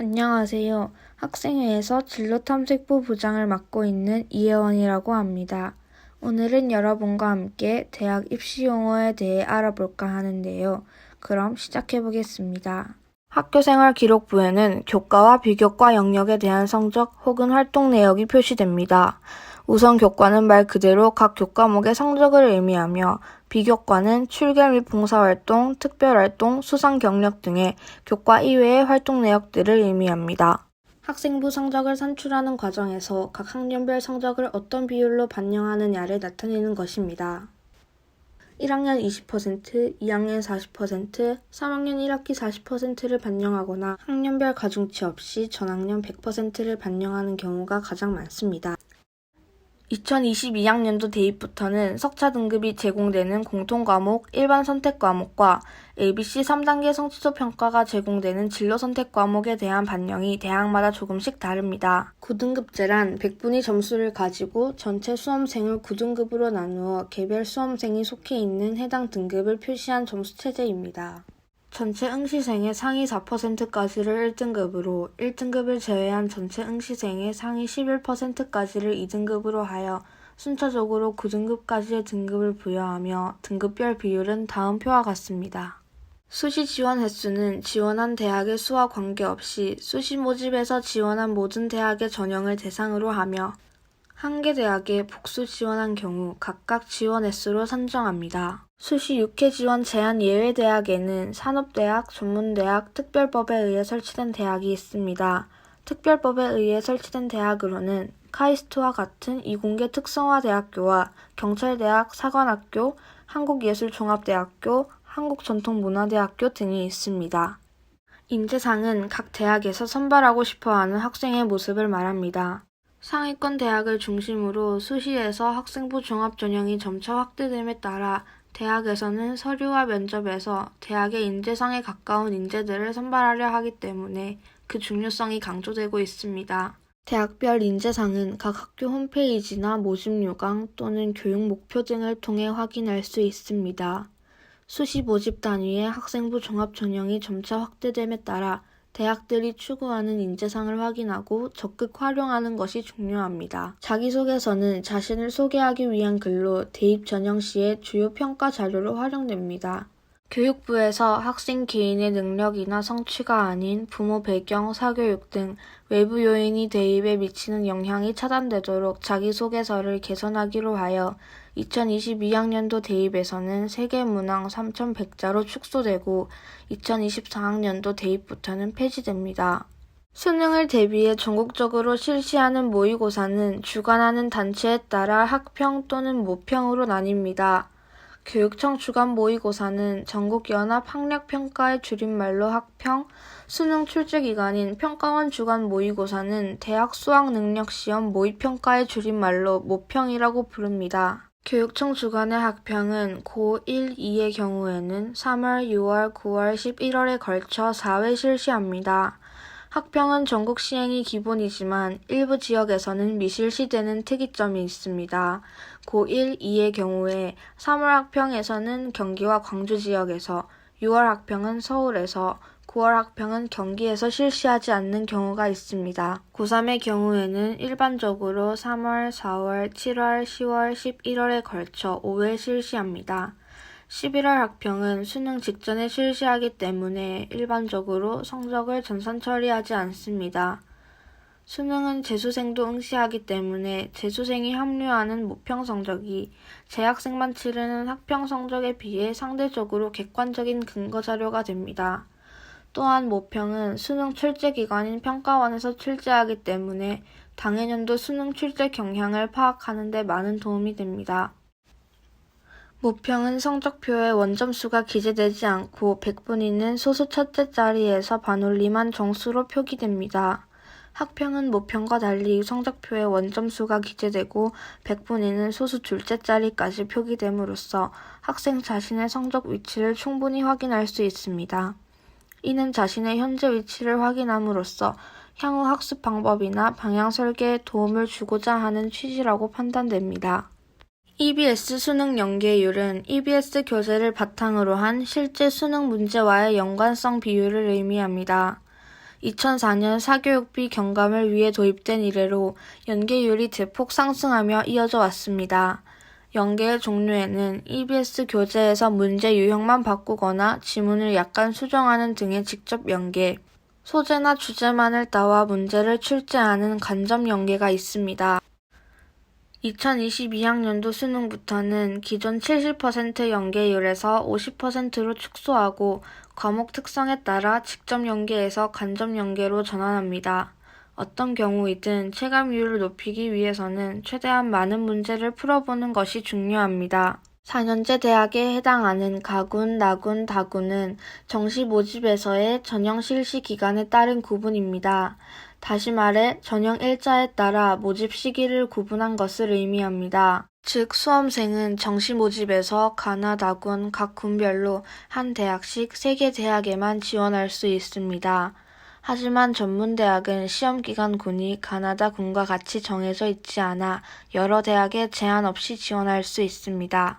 안녕하세요. 학생회에서 진로탐색부 부장을 맡고 있는 이혜원이라고 합니다. 오늘은 여러분과 함께 대학 입시 용어에 대해 알아볼까 하는데요. 그럼 시작해 보겠습니다. 학교생활 기록부에는 교과와 비교과 영역에 대한 성적 혹은 활동 내역이 표시됩니다. 우선 교과는 말 그대로 각 교과목의 성적을 의미하며 비교과는 출결 및 봉사활동, 특별활동, 수상 경력 등의 교과 이외의 활동 내역들을 의미합니다. 학생부 성적을 산출하는 과정에서 각 학년별 성적을 어떤 비율로 반영하느냐를 나타내는 것입니다. 1학년 20%, 2학년 40%, 3학년 1학기 40%를 반영하거나 학년별 가중치 없이 전학년 100%를 반영하는 경우가 가장 많습니다. 2022학년도 대입부터는 석차 등급이 제공되는 공통과목 일반 선택 과목과 ABC 3단계 성취도 평가가 제공되는 진로 선택 과목에 대한 반영이 대학마다 조금씩 다릅니다. 9등급제란 100분위 점수를 가지고 전체 수험생을 9등급으로 나누어 개별 수험생이 속해 있는 해당 등급을 표시한 점수 체제입니다. 전체 응시생의 상위 4%까지를 1등급으로, 1등급을 제외한 전체 응시생의 상위 11%까지를 2등급으로 하여 순차적으로 9등급까지의 등급을 부여하며 등급별 비율은 다음 표와 같습니다. 수시 지원 횟수는 지원한 대학의 수와 관계없이 수시 모집에서 지원한 모든 대학의 전형을 대상으로 하며 한 개 대학에 복수 지원한 경우 각각 지원 횟수로 산정합니다. 수시 6회 지원 제한 예외 대학에는 산업대학, 전문대학, 특별법에 의해 설치된 대학이 있습니다. 특별법에 의해 설치된 대학으로는 카이스트와 같은 이공계 특성화 대학교와 경찰대학, 사관학교, 한국예술종합대학교, 한국전통문화대학교 등이 있습니다. 인재상은 각 대학에서 선발하고 싶어하는 학생의 모습을 말합니다. 상위권 대학을 중심으로 수시에서 학생부 종합 전형이 점차 확대됨에 따라 대학에서는 서류와 면접에서 대학의 인재상에 가까운 인재들을 선발하려 하기 때문에 그 중요성이 강조되고 있습니다. 대학별 인재상은 각 학교 홈페이지나 모집 요강 또는 교육 목표 등을 통해 확인할 수 있습니다. 수시 모집 단위의 학생부 종합 전형이 점차 확대됨에 따라 대학들이 추구하는 인재상을 확인하고 적극 활용하는 것이 중요합니다. 자기소개서는 자신을 소개하기 위한 글로 대입 전형 시의 주요 평가 자료로 활용됩니다. 교육부에서 학생 개인의 능력이나 성취가 아닌 부모 배경, 사교육 등 외부 요인이 대입에 미치는 영향이 차단되도록 자기소개서를 개선하기로 하여 2022학년도 대입에서는 세계문항 3,100자로 축소되고 2024학년도 대입부터는 폐지됩니다. 수능을 대비해 전국적으로 실시하는 모의고사는 주관하는 단체에 따라 학평 또는 모평으로 나뉩니다. 교육청 주간 모의고사는 전국연합학력평가의 줄임말로 학평, 수능 출제기관인 평가원 주간 모의고사는 대학 수학능력시험 모의평가의 줄임말로 모평이라고 부릅니다. 교육청 주간의 학평은 고1, 2의 경우에는 3월, 6월, 9월, 11월에 걸쳐 4회 실시합니다. 학평은 전국 시행이 기본이지만 일부 지역에서는 미실시되는 특이점이 있습니다. 고1, 2의 경우에 3월 학평에서는 경기와 광주 지역에서, 6월 학평은 서울에서, 9월 학평은 경기에서 실시하지 않는 경우가 있습니다. 고3의 경우에는 일반적으로 3월, 4월, 7월, 10월, 11월에 걸쳐 5회 실시합니다. 11월 학평은 수능 직전에 실시하기 때문에 일반적으로 성적을 전산 처리하지 않습니다. 수능은 재수생도 응시하기 때문에 재수생이 합류하는 모평 성적이 재학생만 치르는 학평 성적에 비해 상대적으로 객관적인 근거 자료가 됩니다. 또한 모평은 수능 출제기관인 평가원에서 출제하기 때문에 당해년도 수능 출제 경향을 파악하는 데 많은 도움이 됩니다. 모평은 성적표에 원점수가 기재되지 않고 100분위는 소수 첫째 자리에서 반올림한 정수로 표기됩니다. 학평은 모평과 달리 성적표에 원점수가 기재되고 100분위는 소수 둘째 자리까지 표기됨으로써 학생 자신의 성적 위치를 충분히 확인할 수 있습니다. 이는 자신의 현재 위치를 확인함으로써 향후 학습 방법이나 방향 설계에 도움을 주고자 하는 취지라고 판단됩니다. EBS 수능 연계율은 EBS 교재를 바탕으로 한 실제 수능 문제와의 연관성 비율을 의미합니다. 2004년 사교육비 경감을 위해 도입된 이래로 연계율이 대폭 상승하며 이어져 왔습니다. 연계의 종류에는 EBS 교재에서 문제 유형만 바꾸거나 지문을 약간 수정하는 등의 직접 연계, 소재나 주제만을 따와 문제를 출제하는 간접 연계가 있습니다. 2022학년도 수능부터는 기존 70% 연계율에서 50%로 축소하고 과목 특성에 따라 직접 연계에서 간접 연계로 전환합니다. 어떤 경우이든 체감률을 높이기 위해서는 최대한 많은 문제를 풀어보는 것이 중요합니다. 4년제 대학에 해당하는 가군, 나군, 다군은 정시 모집에서의 전형 실시 기간에 따른 구분입니다. 다시 말해 전형 일자에 따라 모집 시기를 구분한 것을 의미합니다. 즉 수험생은 정시 모집에서 가나, 다군 각 군별로 한 대학씩 3개 대학에만 지원할 수 있습니다. 하지만 전문대학은 시험기간 군이 가나다 군과 같이 정해져 있지 않아 여러 대학에 제한 없이 지원할 수 있습니다.